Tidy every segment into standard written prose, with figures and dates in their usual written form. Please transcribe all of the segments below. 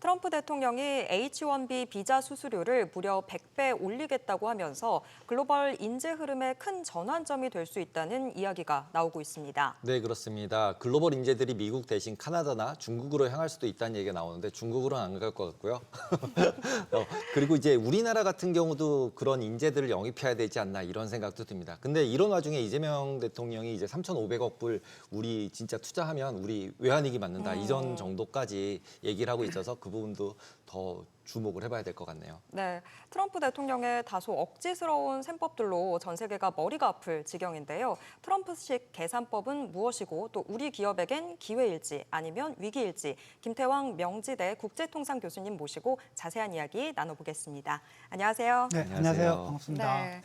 트럼프 대통령이 H-1B 비자 수수료를 무려 100배 올리겠다고 하면서 글로벌 인재 흐름의 큰 전환점이 될 수 있다는 이야기가 나오고 있습니다. 네, 그렇습니다. 글로벌 인재들이 미국 대신 카나다나 중국으로 향할 수도 있다는 얘기가 나오는데 중국으로는 안 갈 것 같고요. 그리고 이제 우리나라 같은 경우도 그런 인재들을 영입해야 되지 않나 이런 생각도 듭니다. 근데 이런 와중에 이재명 대통령이 이제 3,500억 불 우리 진짜 투자하면 우리 외환위기 맞는다 이전 정도까지 얘기를 하고 있어서 그 부분도 더 주목을 해봐야 될 것 같네요. 네, 트럼프 대통령의 다소 억지스러운 셈법들로 전 세계가 머리가 아플 지경인데요. 트럼프식 계산법은 무엇이고 또 우리 기업에겐 기회일지 아니면 위기일지 김태왕 명지대 국제통상 교수님 모시고 자세한 이야기 나눠보겠습니다. 안녕하세요. 네, 안녕하세요. 반갑습니다. 네.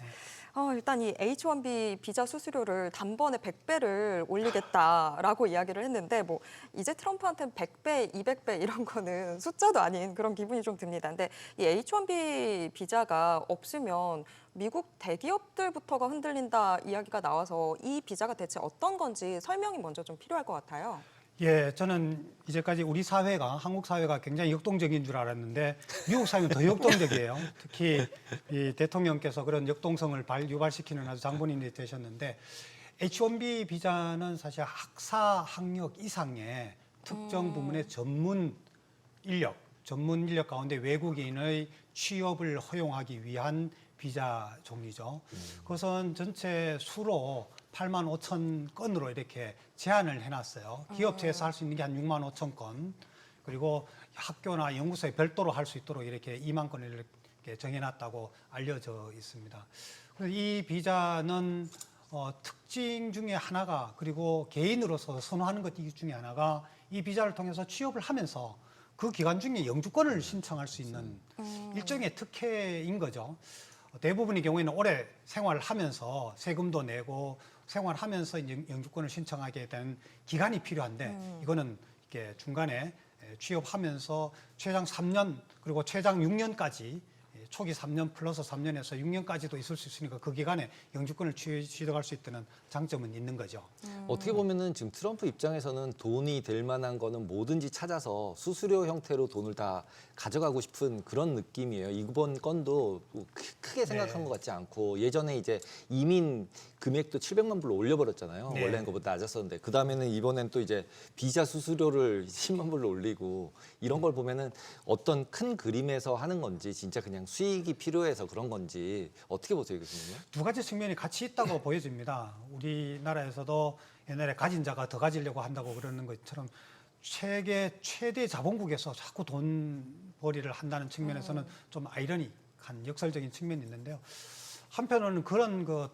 일단 이 H-1B 비자 수수료를 단번에 100배를 올리겠다라고 이야기를 했는데 뭐 이제 트럼프한테는 100배, 200배 이런 거는 숫자도 아닌 그런 기분이 좀 듭니다. 근데 이 H-1B 비자가 없으면 미국 대기업들부터가 흔들린다 이야기가 나와서 이 비자가 대체 어떤 건지 설명이 먼저 좀 필요할 것 같아요. 예, 저는 이제까지 우리 사회가, 한국 사회가 굉장히 역동적인 줄 알았는데 미국 사회는 더 역동적이에요. 특히 이 대통령께서 그런 역동성을 유발시키는 아주 장본인이 되셨는데 H-1B 비자는 사실 학사 학력 이상의 특정 부문의 전문 인력 가운데 외국인의 취업을 허용하기 위한 비자 종류죠. 그것은 전체 수로 8만 5천 건으로 이렇게 제한을 해놨어요. 기업체에서 할 수 있는 게 한 6만 5천 건, 그리고 학교나 연구소에 별도로 할 수 있도록 이렇게 2만 건을 이렇게 정해놨다고 알려져 있습니다. 그래서 이 비자는 특징 중에 하나가, 그리고 개인으로서 선호하는 것 중에 하나가 이 비자를 통해서 취업을 하면서 그 기간 중에 영주권을 신청할 수 있는 일종의 특혜인 거죠. 대부분의 경우에는 오래 생활하면서 세금도 내고 생활하면서 이제 영주권을 신청하게 되는 기간이 필요한데 이거는 이렇게 중간에 취업하면서 최장 3년 그리고 최장 6년까지 초기 3년 플러스 3년에서 6년까지도 있을 수 있으니까 그 기간에 영주권을 취득할 수 있다는 장점은 있는 거죠. 어떻게 보면은 지금 트럼프 입장에서는 돈이 될 만한 거는 뭐든지 찾아서 수수료 형태로 돈을 다 가져가고 싶은 그런 느낌이에요. 이번 건도 크게 생각한 것 같지 않고 예전에 이제 이민 금액도 700만 불로 올려버렸잖아요. 네. 원래는 그보다 낮았었는데 그 다음에는 이번엔 또 이제 비자 수수료를 10만 불로 올리고 이런 걸 보면은 어떤 큰 그림에서 하는 건지 진짜 그냥 수익이 필요해서 그런 건지 어떻게 보세요, 교수님? 두 가지 측면이 같이 있다고 보여집니다. 우리나라에서도 옛날에 가진 자가 더 가지려고 한다고 그러는 것처럼 세계 최대 자본국에서 자꾸 돈벌이를 한다는 측면에서는 좀 아이러니한 역설적인 측면이 있는데요. 한편으로는 그런 그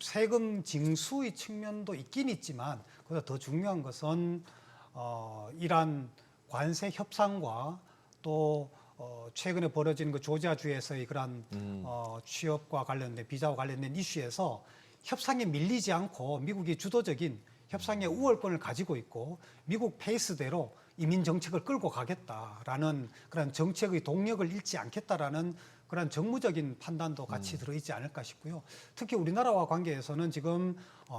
세금 징수의 측면도 있긴 있지만 그보다 더 중요한 것은 이란 관세 협상과 또 최근에 벌어진 그 조지아주에서의 그런 취업과 관련된 비자와 관련된 이슈에서 협상에 밀리지 않고 미국이 주도적인 협상의 우월권을 가지고 있고 미국 페이스대로 이민 정책을 끌고 가겠다라는 그런 정책의 동력을 잃지 않겠다라는 그런 정무적인 판단도 같이 들어있지 않을까 싶고요. 특히 우리나라와 관계에서는 지금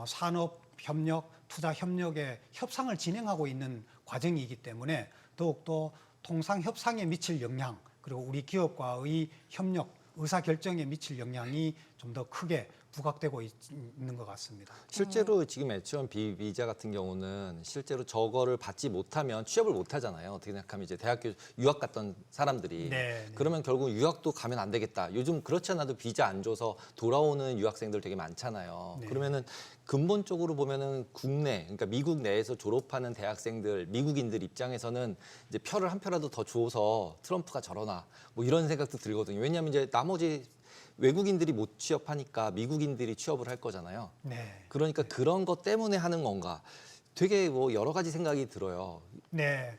산업 협력, 투자 협력의 협상을 진행하고 있는 과정이기 때문에 더욱더 통상 협상에 미칠 영향, 그리고 우리 기업과의 협력, 의사결정에 미칠 영향이 좀 더 크게 부각되고 있는 것 같습니다. 실제로 지금 H-1B 비자 같은 경우는 실제로 저거를 받지 못하면 취업을 못 하잖아요. 어떻게 생각하면 이제 대학교 유학 갔던 사람들이 네. 그러면 결국 유학도 가면 안 되겠다. 요즘 그렇지 않아도 비자 안 줘서 돌아오는 유학생들 되게 많잖아요. 네. 그러면은 근본적으로 보면은 국내, 그러니까 미국 내에서 졸업하는 대학생들, 미국인들 입장에서는 이제 표를 한 표라도 더 줘서 트럼프가 저러나 뭐 이런 생각도 들거든요. 왜냐하면 이제 나머지 외국인들이 못 취업하니까 미국인들이 취업을 할 거잖아요. 네. 그러니까 그런 것 때문에 하는 건가? 되게 뭐 여러 가지 생각이 들어요. 네.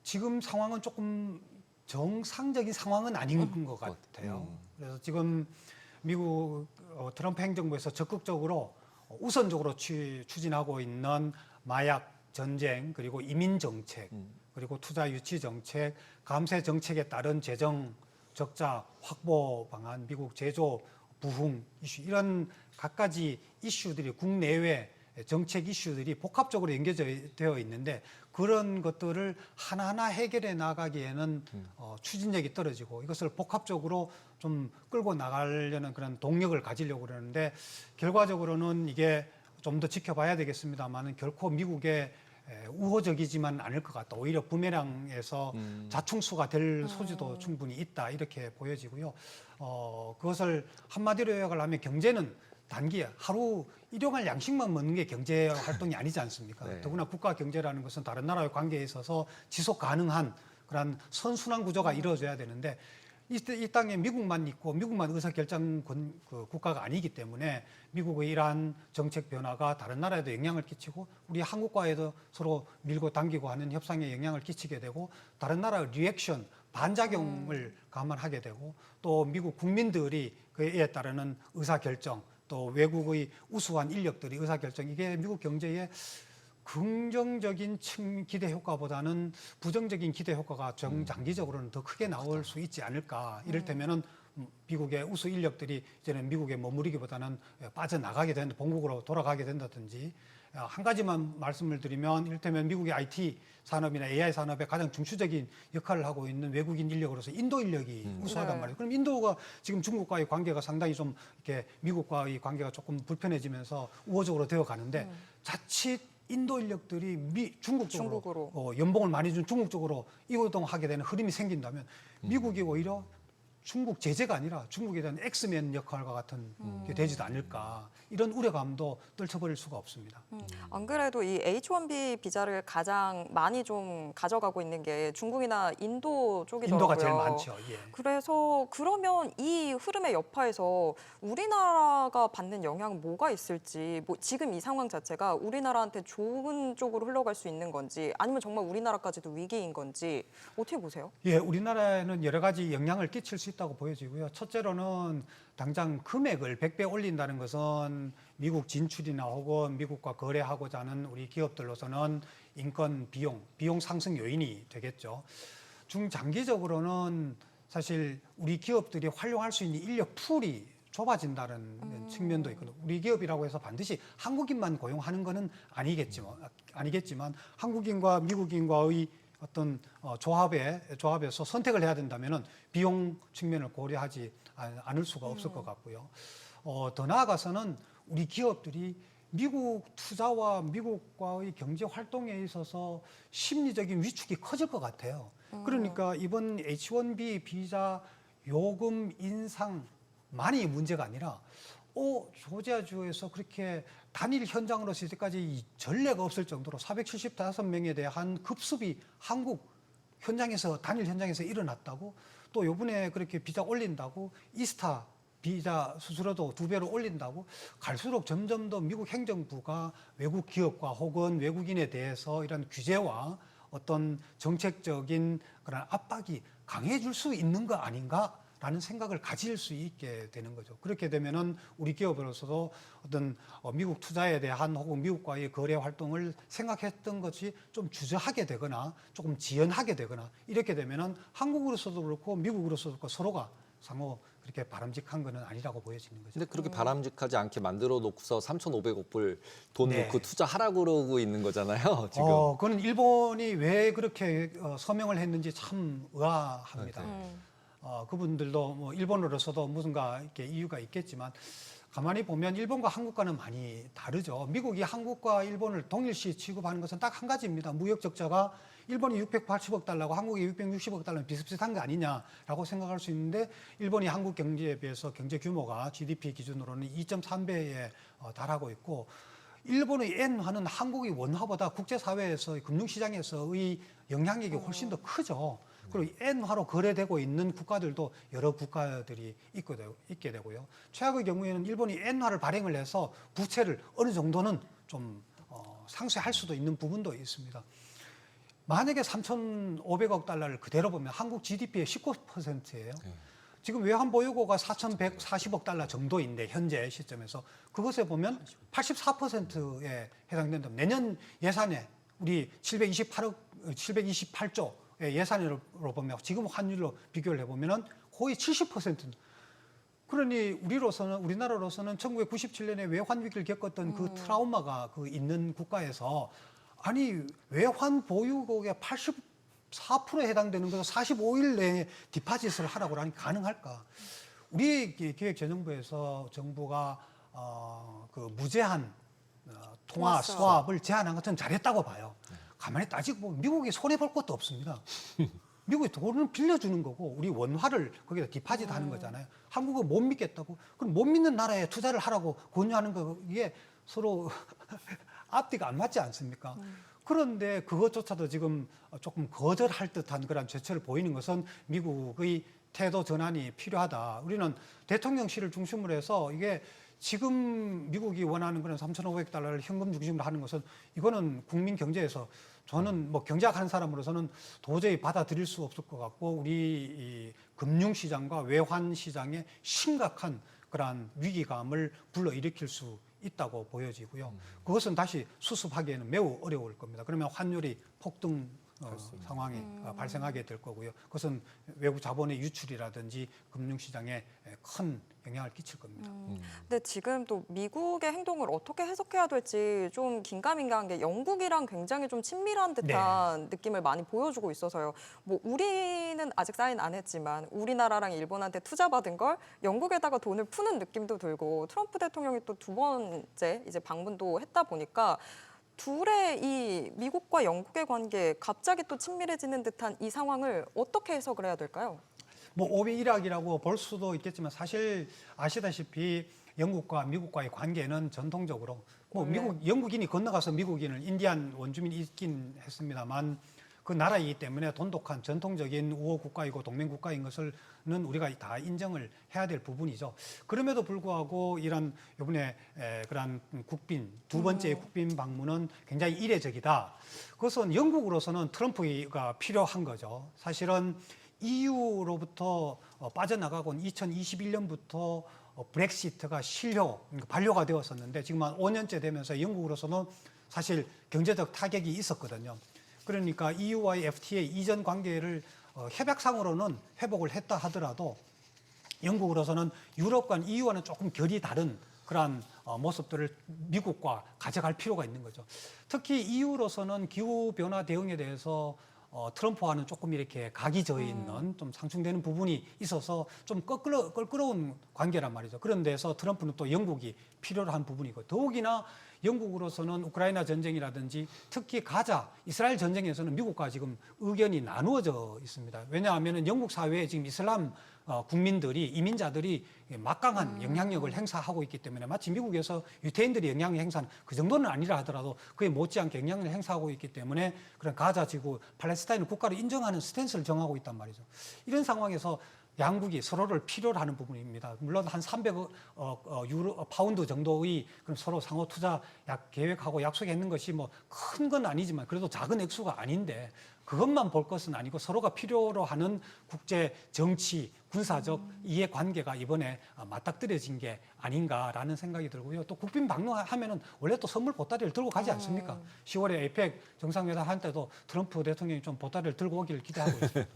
지금 상황은 조금 정상적인 상황은 아닌 것 같아요. 그래서 지금 미국 트럼프 행정부에서 적극적으로 우선적으로 추진하고 있는 마약 전쟁, 그리고 이민 정책, 그리고 투자 유치 정책, 감세 정책에 따른 재정 적자 확보 방안, 미국 제조 부흥 이슈, 이런 갖가지 이슈들이 국내외 정책 이슈들이 복합적으로 연계되어 있는데 그런 것들을 하나하나 해결해 나가기에는 추진력이 떨어지고 이것을 복합적으로 좀 끌고 나가려는 그런 동력을 가지려고 그러는데 결과적으로는 이게 좀 더 지켜봐야 되겠습니다만은 결코 미국의 우호적이지만 않을 것 같다. 오히려 부메랑에서 자충수가 될 소지도 충분히 있다. 이렇게 보여지고요. 그것을 한마디로 요약을 하면 경제는 단기에 하루 일용할 양식만 먹는 게 경제 활동이 아니지 않습니까? 네. 더구나 국가 경제라는 것은 다른 나라의 관계에 있어서 지속 가능한 그런 선순환 구조가 이루어져야 되는데 이 땅에 미국만 있고 미국만 의사결정 국가가 아니기 때문에 미국의 이러한 정책 변화가 다른 나라에도 영향을 끼치고 우리 한국과에도 서로 밀고 당기고 하는 협상에 영향을 끼치게 되고 다른 나라의 리액션, 반작용을 감안하게 되고 또 미국 국민들이 그에 따르는 의사결정 또 외국의 우수한 인력들이 의사결정 이게 미국 경제에 긍정적인 기대 효과보다는 부정적인 기대 효과가 장기적으로는 더 크게 나올 수 있지 않을까. 이를테면은 미국의 우수 인력들이 이제는 미국에 머무르기보다는 빠져나가게 된다, 본국으로 돌아가게 된다든지. 한 가지만 말씀을 드리면 이를테면 미국의 IT 산업이나 AI 산업에 가장 중추적인 역할을 하고 있는 외국인 인력으로서 인도 인력이 우수하단 말이에요. 그럼 인도가 지금 중국과의 관계가 상당히 좀 이렇게 미국과의 관계가 조금 불편해지면서 우호적으로 되어 가는데 자칫 인도 인력들이 중국 쪽으로 연봉을 많이 준 중국 쪽으로 이동하게 되는 흐름이 생긴다면 미국이 오히려 중국 제재가 아니라 중국에 대한 엑스맨 역할과 같은 게 되지도 않을까 이런 우려감도 떨쳐버릴 수가 없습니다. 안 그래도 이 H-1B 비자를 가장 많이 좀 가져가고 있는 게 중국이나 인도 쪽이더라고요. 인도가 제일 많죠. 예. 그래서 그러면 이 흐름의 여파에서 우리나라가 받는 영향은 뭐가 있을지, 뭐 지금 이 상황 자체가 우리나라한테 좋은 쪽으로 흘러갈 수 있는 건지, 아니면 정말 우리나라까지도 위기인 건지 어떻게 보세요? 예, 우리나라에는 여러 가지 영향을 끼칠 수 있다고 보여지고요. 첫째로는 당장 금액을 100배 올린다는 것은 미국 진출이나 혹은 미국과 거래하고자 하는 우리 기업들로서는 인건 비용 상승 요인이 되겠죠. 중장기적으로는 사실 우리 기업들이 활용할 수 있는 인력 풀이 좁아진다는 측면도 있거든요. 우리 기업이라고 해서 반드시 한국인만 고용하는 것은 아니겠지만 한국인과 미국인과의 어떤 조합에서 선택을 해야 된다면은 비용 측면을 고려하지 않을 수가 없을 것 같고요. 더 나아가서는 우리 기업들이 미국 투자와 미국과의 경제 활동에 있어서 심리적인 위축이 커질 것 같아요. 그러니까 이번 H-1B 비자 요금 인상만이 문제가 아니라 조지아주에서 그렇게 단일 현장으로서 이때까지 전례가 없을 정도로 475명에 대한 급습이 한국 현장에서 단일 현장에서 일어났다고 또 요번에 그렇게 비자 올린다고 이스타 비자 수수료도 2배로 올린다고 갈수록 점점 더 미국 행정부가 외국 기업과 혹은 외국인에 대해서 이런 규제와 어떤 정책적인 그런 압박이 강해질 수 있는 거 아닌가? 라는 생각을 가질 수 있게 되는 거죠. 그렇게 되면은 우리 기업으로서도 어떤 미국 투자에 대한 혹은 미국과의 거래 활동을 생각했던 것이 좀 주저하게 되거나 조금 지연하게 되거나 이렇게 되면은 한국으로서도 그렇고 미국으로서도 그렇고 서로가 상호 그렇게 바람직한 것은 아니라고 보여지는 거죠. 근데 그렇게 바람직하지 않게 만들어 놓고서 3,500억 불 돈 네. 놓고 투자하라고 그러고 있는 거잖아요, 지금. 그건 일본이 왜 그렇게 서명을 했는지 참 의아합니다. 그분들도 뭐 일본으로서도 무슨가 이렇게 이유가 있겠지만 가만히 보면 일본과 한국과는 많이 다르죠. 미국이 한국과 일본을 동일시 취급하는 것은 딱 한 가지입니다. 무역 적자가 일본이 680억 달러고 한국이 660억 달러는 비슷비슷한 거 아니냐라고 생각할 수 있는데 일본이 한국 경제에 비해서 경제 규모가 GDP 기준으로는 2.3배에 달하고 있고 일본의 엔화는 한국의 원화보다 국제사회에서 금융시장에서의 영향력이 훨씬 더 크죠. 그리고 엔화로 거래되고 있는 국가들도 여러 국가들이 있게 되고요. 최악의 경우에는 일본이 엔화를 발행을 해서 부채를 어느 정도는 좀 상쇄할 수도 있는 부분도 있습니다. 만약에 3,500억 달러를 그대로 보면 한국 GDP의 19%예요. 지금 외환보유고가 4,140억 달러 정도인데 현재 시점에서 그것에 보면 84%에 해당된다면 내년 예산에 우리 728조 예산으로 보면 지금 환율로 비교를 해보면 거의 70%. 그러니 우리나라로서는 1997년에 외환 위기를 겪었던 그 트라우마가 그 있는 국가에서 아니 외환 보유국의 84%에 해당되는 것을 45일 내에 디파짓을 하라고 하니 가능할까? 우리 기획재정부에서 정부가 그 무제한 통화 좋았어요. 스왑을 제한한 것은 잘했다고 봐요. 가만히 따지고 보면 미국이 손해 볼 것도 없습니다. 미국이 돈을 빌려주는 거고 우리 원화를 거기다 디파짓 하는 거잖아요. 한국은 못 믿겠다고. 그럼 못 믿는 나라에 투자를 하라고 권유하는 거 이게 서로 앞뒤가 안 맞지 않습니까? 그런데 그것조차도 지금 조금 거절할 듯한 그런 제스처를 보이는 것은 미국의 태도 전환이 필요하다. 우리는 대통령실을 중심으로 해서 이게 지금 미국이 원하는 그런 3,500달러를 현금 중심으로 하는 것은 이거는 국민 경제에서 저는 뭐 경제학 하는 사람으로서는 도저히 받아들일 수 없을 것 같고 우리 이 금융시장과 외환시장에 심각한 그러한 위기감을 불러일으킬 수 있다고 보여지고요. 그것은 다시 수습하기에는 매우 어려울 겁니다. 그러면 환율이 폭등 상황이 발생하게 될 거고요. 그것은 외부 자본의 유출이라든지 금융시장에 큰 영향을 끼칠 겁니다. 근데 지금 또 미국의 행동을 어떻게 해석해야 될지 좀 긴가민가한 게 영국이랑 굉장히 좀 친밀한 듯한 느낌을 많이 보여주고 있어서요. 뭐 우리는 아직 사인 안 했지만 우리나라랑 일본한테 투자 받은 걸 영국에다가 돈을 푸는 느낌도 들고 트럼프 대통령이 또 두 번째 이제 방문도 했다 보니까 둘의 이 미국과 영국의 관계 갑자기 또 친밀해지는 듯한 이 상황을 어떻게 해석을 해야 될까요? 뭐 오비일학이라고 볼 수도 있겠지만 사실 아시다시피 영국과 미국과의 관계는 전통적으로 뭐 영국인이 건너가서 미국인을 인디안 원주민이 있긴 했습니다만 그 나라이기 때문에 돈독한 전통적인 우호 국가이고 동맹 국가인 것을는 우리가 다 인정을 해야 될 부분이죠. 그럼에도 불구하고 이런 이번에 그런 국빈 두 번째 국빈 방문은 굉장히 이례적이다. 그것은 영국으로서는 트럼프가 필요한 거죠. 사실은 EU로부터 빠져나가고 2021년부터 브렉시트가 반려가 되었었는데 지금 한 5년째 되면서 영국으로서는 사실 경제적 타격이 있었거든요. 그러니까 EU와의 FTA 이전 관계를 협약상으로는 회복을 했다 하더라도 영국으로서는 유럽과 EU와는 조금 결이 다른 그러한 모습들을 미국과 가져갈 필요가 있는 거죠. 특히 EU로서는 기후변화 대응에 대해서 트럼프와는 조금 이렇게 각이 져 있는 좀 상충되는 부분이 있어서 좀 껄끄러운 관계란 말이죠. 그런 데서 트럼프는 또 영국이 필요로 한 부분이고 더욱이나 영국으로서는 우크라이나 전쟁이라든지 특히 가자, 이스라엘 전쟁에서는 미국과 지금 의견이 나누어져 있습니다. 왜냐하면 영국 사회에 지금 이슬람 국민들이 이민자들이 막강한 영향력을 행사하고 있기 때문에 마치 미국에서 유태인들이 영향을 행사하는 그 정도는 아니라 하더라도 그에 못지않게 영향을 행사하고 있기 때문에 그런 가자 지구 팔레스타인을 국가로 인정하는 스탠스를 정하고 있단 말이죠. 이런 상황에서 양국이 서로를 필요로 하는 부분입니다. 물론 한 300억 파운드 정도의 그럼 서로 상호 투자 계획하고 약속했는 것이 뭐 큰 건 아니지만 그래도 작은 액수가 아닌데 그것만 볼 것은 아니고 서로가 필요로 하는 국제 정치, 군사적 이해관계가 이번에 맞닥뜨려진 게 아닌가라는 생각이 들고요. 또 국빈 방문하면은 원래 또 선물 보따리를 들고 가지 않습니까? 10월에 에이펙 정상회담 할 때도 트럼프 대통령이 좀 보따리를 들고 오기를 기대하고 있습니다.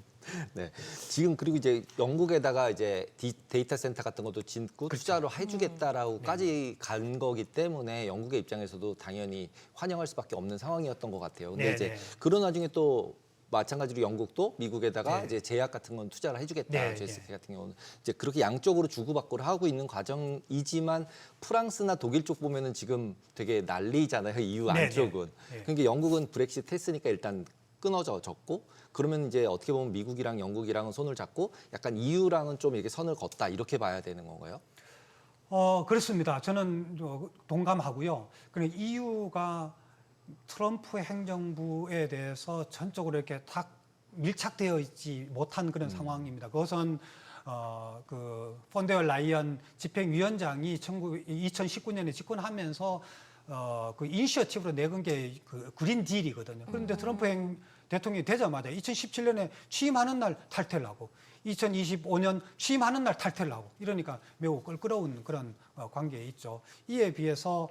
네. 지금 그리고 이제 영국에다가 이제 데이터 센터 같은 것도 짓고 투자를 해주겠다라고까지 간 거기 때문에 영국의 입장에서도 당연히 환영할 수밖에 없는 상황이었던 것 같아요. 근데 이제 그런 와중에 또 마찬가지로 영국도 미국에다가 이제 제약 같은 건 투자를 해주겠다. GSK 같은 경우는 이제 그렇게 양쪽으로 주고받고를 하고 있는 과정이지만 프랑스나 독일 쪽 보면은 지금 되게 난리잖아요. EU 안쪽은. 그러니까 영국은 브렉시트 했으니까 일단 끊어졌고 그러면 이제 어떻게 보면 미국이랑 영국이랑은 손을 잡고 약간 EU랑은 좀 이렇게 선을 걷다 이렇게 봐야 되는 건가요? 그렇습니다. 저는 동감하고요. 그럼 EU가 트럼프 행정부에 대해서 전적으로 이렇게 딱 밀착되어 있지 못한 그런 상황입니다. 그것은 그 폰데어 라이언 집행위원장이 2019년에 집권하면서 그 이니셔티브로 내건 게 그 그린 딜이거든요. 그런데 트럼프 대통령이 되자마자 2017년에 취임하는 날 탈퇴를 하고 2025년 취임하는 날 탈퇴를 하고 이러니까 매우 껄끄러운 그런 관계에 있죠. 이에 비해서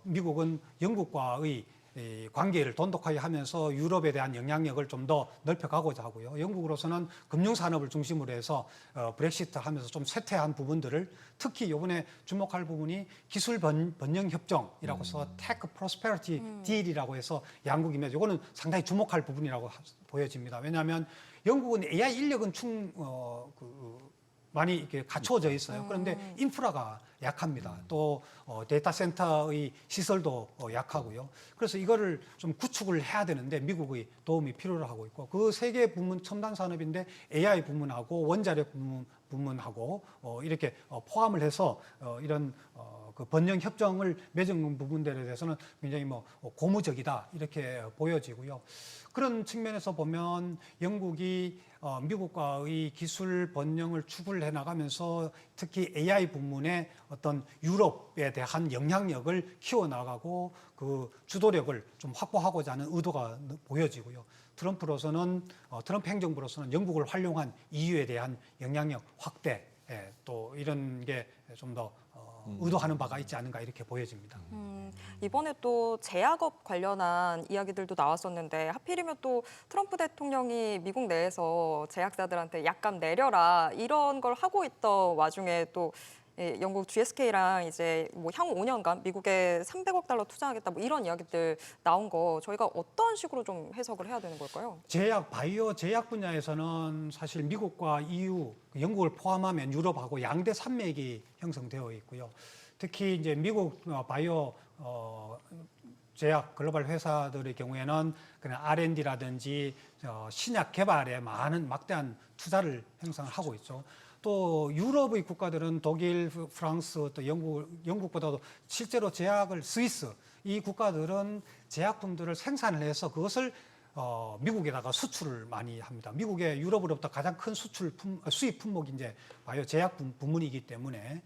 미국은 영국과의 이 관계를 돈독하게 하면서 유럽에 대한 영향력을 좀 더 넓혀가고자 하고요. 영국으로서는 금융산업을 중심으로 해서 브렉시트 하면서 좀 쇠퇴한 부분들을 특히 이번에 주목할 부분이 기술 번영 협정이라고 해서 테크 프로스페리티 딜이라고 해서 양국이면 이거는 상당히 주목할 부분이라고 보여집니다. 왜냐하면 영국은 AI 인력은 많이 이렇게 갖추어져 있어요. 그런데 인프라가 약합니다. 또 데이터 센터의 시설도 약하고요. 그래서 이거를 좀 구축을 해야 되는데 미국의 도움이 필요로 하고 있고 그 세 개 부문 첨단 산업인데 AI 부문하고 원자력 부문하고 이렇게 포함을 해서 이런 그 번영 협정을 맺은 부분들에 대해서는 굉장히 고무적이다 이렇게 보여지고요. 그런 측면에서 보면 영국이 미국과의 기술 번영을 추구를 해나가면서 특히 AI 부문의 어떤 유럽에 대한 영향력을 키워나가고 그 주도력을 좀 확보하고자 하는 의도가 보여지고요. 트럼프 행정부로서는 영국을 활용한 EU에 대한 영향력 확대 또 이런 게 좀 더 의도하는 바가 있지 않은가 이렇게 보여집니다. 이번에 또 제약업 관련한 이야기들도 나왔었는데 하필이면 또 트럼프 대통령이 미국 내에서 제약사들한테 약간 내려라 이런 걸 하고 있던 와중에 또 영국 GSK랑 이제 향후 5년간 미국에 300억 달러 투자하겠다 이런 이야기들 나온 거 저희가 어떤 식으로 좀 해석을 해야 되는 걸까요? 바이오 제약 분야에서는 사실 미국과 EU, 영국을 포함하면 유럽하고 양대 산맥이 형성되어 있고요. 특히 이제 미국 바이오 제약 글로벌 회사들의 경우에는 그냥 R&D라든지 신약 개발에 막대한 투자를 형성을 하고 있죠. 또 유럽의 국가들은 독일, 프랑스, 또 영국보다도 실제로 스위스 이 국가들은 제약품들을 생산을 해서 그것을 미국에다가 수출을 많이 합니다. 미국의 유럽으로부터 가장 큰 수입 품목이 이제 바이오 제약 부문이기 때문에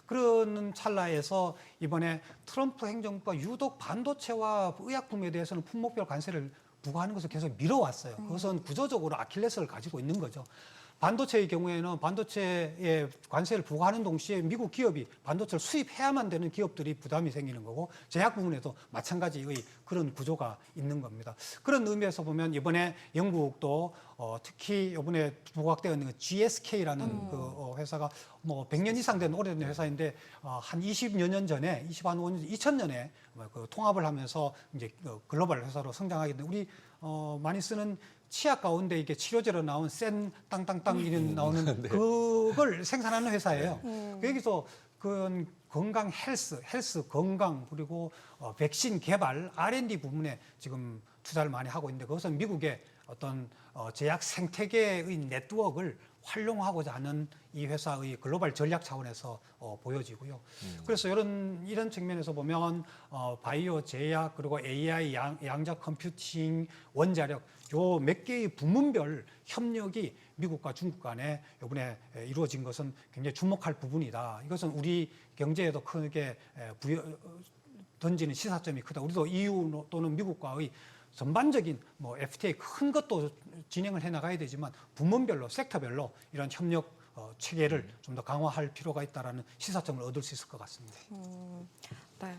그런 찰나에서 이번에 트럼프 행정부가 유독 반도체와 의약품에 대해서는 품목별 관세를 부과하는 것을 계속 미뤄왔어요. 그것은 구조적으로 아킬레스를 가지고 있는 거죠. 반도체의 경우에는 반도체에 관세를 부과하는 동시에 미국 기업이 반도체를 수입해야만 되는 기업들이 부담이 생기는 거고 제약 부분에도 마찬가지의 그런 구조가 있는 겁니다. 그런 의미에서 보면 이번에 영국도 특히 이번에 부각되어 있는 GSK라는 그 회사가 100년 이상 된 오래된 회사인데 한 20여 년 전에 2000년에 그 통합을 하면서 이제 글로벌 회사로 성장하게 된 우리 많이 쓰는 치약 가운데 이게 치료제로 나온 센 땅땅땅 이런 나오는 그걸 생산하는 회사예요. 여기서 그 건강 헬스 건강 그리고 백신 개발 R&D 부분에 지금 투자를 많이 하고 있는데 그것은 미국의 어떤 제약 생태계의 네트워크를 활용하고자 하는 이 회사의 글로벌 전략 차원에서 보여지고요. 그래서 이런 측면에서 보면 바이오 제약 그리고 AI 양자 컴퓨팅 원자력 요 몇 개의 부문별 협력이 미국과 중국 간에 이번에 이루어진 것은 굉장히 주목할 부분이다. 이것은 우리 경제에도 크게 던지는 시사점이 크다. 우리도 EU 또는 미국과의 전반적인 FTA 큰 것도 진행을 해 나가야 되지만 부문별로 섹터별로 이런 협력 체계를 좀 더 강화할 필요가 있다라는 시사점을 얻을 수 있을 것 같습니다. 네,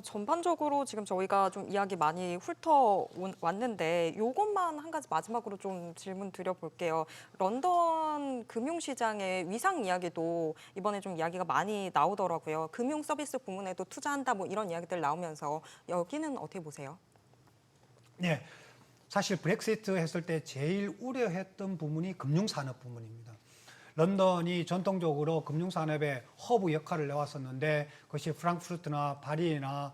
전반적으로 지금 저희가 좀 이야기 많이 훑어왔는데 이것만 한 가지 마지막으로 좀 질문 드려볼게요. 런던 금융시장의 위상 이야기도 이번에 좀 이야기가 많이 나오더라고요. 금융 서비스 부문에도 투자한다 이런 이야기들 나오면서 여기는 어떻게 보세요? 네, 사실 브렉시트 했을 때 제일 우려했던 부문이 금융산업 부문입니다. 런던이 전통적으로 금융산업의 허브 역할을 해왔었는데 그것이 프랑크푸르트나 파리나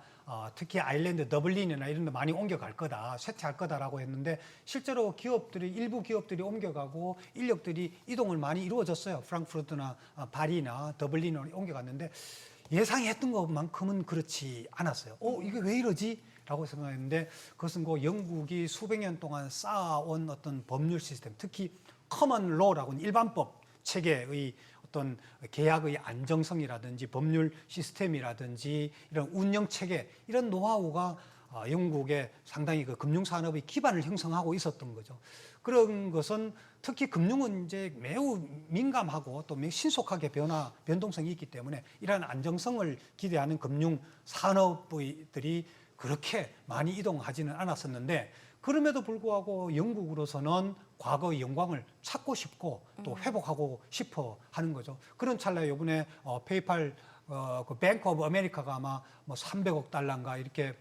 특히 아일랜드 더블린이나 이런 데 많이 옮겨갈 거다, 쇠퇴할 거다라고 했는데 실제로 일부 기업들이 옮겨가고 인력들이 이동을 많이 이루어졌어요. 프랑크푸르트나 파리나 더블린으로 옮겨갔는데 예상했던 것만큼은 그렇지 않았어요. 이게 왜 이러지? 라고 생각했는데 그것은 영국이 수백 년 동안 쌓아온 어떤 법률 시스템, 특히 커먼 로라고는 일반법 체계의 어떤 계약의 안정성이라든지 법률 시스템이라든지 이런 운영 체계 이런 노하우가 영국의 상당히 그 금융산업의 기반을 형성하고 있었던 거죠. 그런 것은 특히 금융은 이제 매우 민감하고 또 매우 신속하게 변동성이 있기 때문에 이러한 안정성을 기대하는 금융 산업들이 그렇게 많이 이동하지는 않았었는데 그럼에도 불구하고 영국으로서는 과거의 영광을 찾고 싶고 또 회복하고 싶어 하는 거죠. 그런 찰나에 이번에 페이팔 그 뱅크 오브 아메리카가 아마 뭐 300억 달러인가 이렇게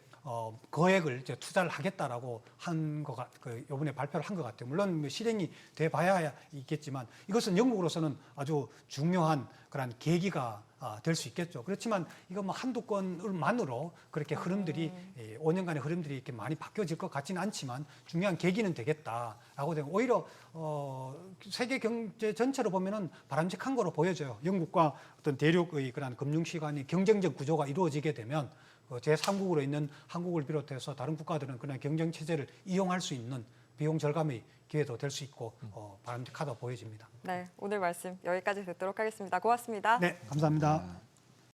거액을 이제 투자를 하겠다라고 한 거가 이번에 발표를 한 것 같아요. 물론 뭐 실행이 돼 봐야 있겠지만 이것은 영국으로서는 아주 중요한 그런 계기가 될 수 있겠죠. 그렇지만 이거 뭐 한두 건만으로 그렇게 흐름들이 5년간의 흐름들이 이렇게 많이 바뀌어질 것 같지는 않지만 중요한 계기는 되겠다라고 되면 오히려 세계 경제 전체로 보면은 바람직한 거로 보여져요. 영국과 어떤 대륙의 그런 금융시관이 경쟁적 구조가 이루어지게 되면 제3국으로 있는 한국을 비롯해서 다른 국가들은 그런 경쟁 체제를 이용할 수 있는 비용 절감의 기회도 될 수 있고 바람직하다 보여집니다. 네, 오늘 말씀 여기까지 듣도록 하겠습니다. 고맙습니다. 네, 감사합니다.